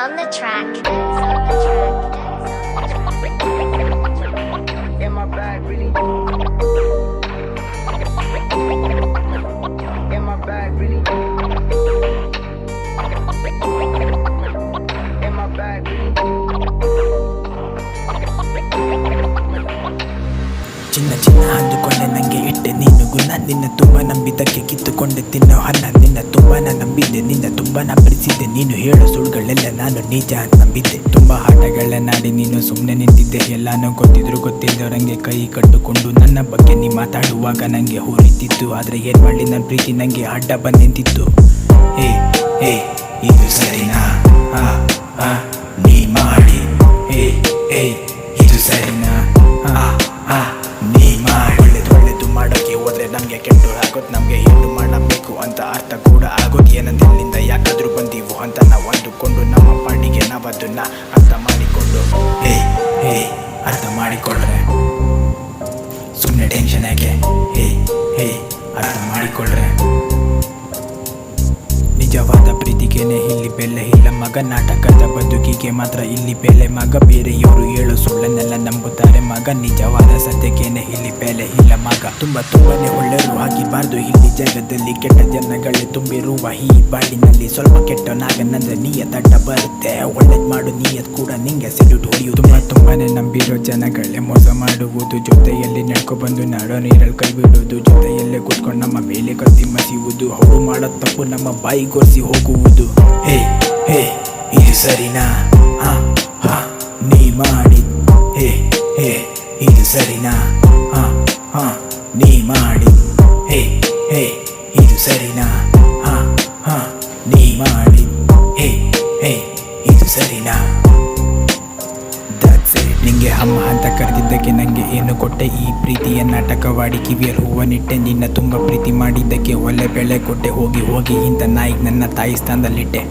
on the track. In my bag, really. In my bag, really. In my bag, really. ಚಿನ್ನ ಚಿನ್ನ ಅಂದುಕೊಂಡೆ ನಂಗೆ ಇಟ್ಟೆ ನೀನು ಗುಣ ನಿನ್ನ ತುಂಬ ನಂಬಿದ್ದಕ್ಕೆ ಕಿತ್ತುಕೊಂಡೆ ತಿನ್ನೋ ಹಣ ನಿನ್ನ ತುಂಬ ನಂಬಿದ್ದೆ ನಿನ್ನ ತುಂಬ ಪ್ರೀತಿಸಿದ್ದೆ ನೀನು ಹೇಳೋ ಸುಳ್ಳುಗಳೆಲ್ಲ ನಾನು ನಿಜ ಅಂತ ನಂಬಿದ್ದೆ ತುಂಬ ಆಟಗಳನ್ನಾಡಿ ನೀನು ಸುಮ್ಮನೆ ನಿಂತಿದ್ದೆ ಎಲ್ಲಾನು ಗೊತ್ತಿದ್ರು ಗೊತ್ತಿಲ್ಲದವರಂಗೆ ಕೈ ಕಟ್ಟುಕೊಂಡು ನನ್ನ ಬಗ್ಗೆ ನೀ ಮಾತಾಡುವಾಗ ನಂಗೆ ಹೋರಿತಿತ್ತು ಆದರೆ ಏನ್ ಮಾಡಿ ನನ್ನ ಪ್ರೀತಿ ನಂಗೆ ಅಡ್ಡ ಬಂದು ನಿಂತಿತ್ತು ಏ ಏ ಇದು ಸರಿನಾ ನೀ ಮಾಡಿ ಏ ಏ ಇದು ಸರಿನಾ ನೀ ಮಾಡಿ ಒಳ್ಳೆದು ಮಾಡೋಕ್ಕೆ ಹೋದ್ರೆ ನಮಗೆ ಕೆಟ್ಟು ಆಗೋದು ನಮಗೆ ಏನು ಮಾಡಬೇಕು ಅಂತ ಅರ್ಥ ಕೂಡ ಆಗೋದು ಏನಂತ ಇಲ್ಲಿಂದ ಯಾಕಾದ್ರೂ ಬಂದೀವು ಅಂತ ನಾವು ಅಂದುಕೊಂಡು ನಮ್ಮ ಪಾಡಿಗೆ ನಾವು ಅದನ್ನ ಅರ್ಥ ಮಾಡಿಕೊಂಡು ಅರ್ಥ ಮಾಡಿಕೊಂಡ್ರೆ ಸುಮ್ಮನೆ ಟೆನ್ಷನ್ ಯಾಕೆ ಅರ್ಥ ಮಾಡಿಕೊಂಡ್ರೆ ನಿಜವಾದ ಪ್ರೀತಿಗೇನೆ ಇಲ್ಲಿ ಬೆಲೆ ಇಲ್ಲ ಮಗ ನಾಟಕದ ಬದುಕಿಗೆ ಮಾತ್ರ ಇಲ್ಲಿ ಬೆಲೆ ಮಗ ಬೇರೆಯವರು ಹೇಳೋ ಸುಳ್ಳನ್ನೆಲ್ಲ ನಂಬುತ್ತಾರೆ ಮಗ ನಿಜವಾದ ಸತ್ಯಕ್ಕೇನೆ ಇಲ್ಲಿ ಬೆಲೆ ಇಲ್ಲ ಮಗ ತುಂಬಾನೇ ಒಳ್ಳೆಯರು ಆಗಿಬಾರ್ದು ಇಲ್ಲಿ ಜಗದಲ್ಲಿ ಕೆಟ್ಟ ಜನಗಳೇ ತುಂಬಿರುವ ಈ ಬಾಳಿನಲ್ಲಿ ಸ್ವಲ್ಪ ಕೆಟ್ಟನಾಗನಂದ್ರೆ ನೀಯತ್ ಅಡ್ಡ ಬರುತ್ತೆ ಒಳ್ಳೇದ್ ಮಾಡು ನೀಯತ್ ಕೂಡ ನಿಂಗೆ ಸೆಲ್ಯೂಟ್ ಹೊಡೆಯುವುದು ತುಂಬಾನೇ ನಂಬಿರೋ ಜನಗಳೇ ಮೋಸ ಮಾಡುವುದು ಜೊತೆಯಲ್ಲಿ ನಡ್ಕೊಬಂದು ನಾಡೋ ನೀರಲ್ಲಿ ಕೈ ಬಿಡುವುದು ಜೊತೆಯಲ್ಲೇ ಕೂತ್ಕೊಂಡು ನಮ್ಮ ಮೇಲೆ ಕತ್ತಿ ಮಸಿಯುವುದು ಅವರು ಮಾಡೋ ತಪ್ಪು ನಮ್ಮ ಬಾಯಿಗೊರ್ಸಿ ಹೋಗುವುದು ಇದು ಸರಿನಾ ನೀ ಮಾಡಿ ಇದು ಸರಿನಾ ನೀ ಮಾಡಿ ಇದು ಸರಿನಾ ನೀ ಮಾಡಿ ಇದು ಸರಿನಾ ನಿಂಗೆ ಅಮ್ಮ ಅಂತ ಕರೆದಿದ್ದಕ್ಕೆ ನಂಗೆ ಏನು ಕೊಟ್ಟೆ ಈ ಪ್ರೀತಿಯ ನಾಟಕವಾಡಿ ಕಿವಿಯಲ್ಲಿ ಹೂವನಿಟ್ಟೆ ನಿನ್ನ ತುಂಬ ಪ್ರೀತಿ ಮಾಡಿದ್ದಕ್ಕೆ ಒಳ್ಳೆ ಬೆಳೆ ಕೊಟ್ಟೆ ಹೋಗಿ ಇಂಥ ನಾಯಿಗೆ ನನ್ನ ತಾಯಿ ಸ್ಥಾನದಲ್ಲಿಟ್ಟೆ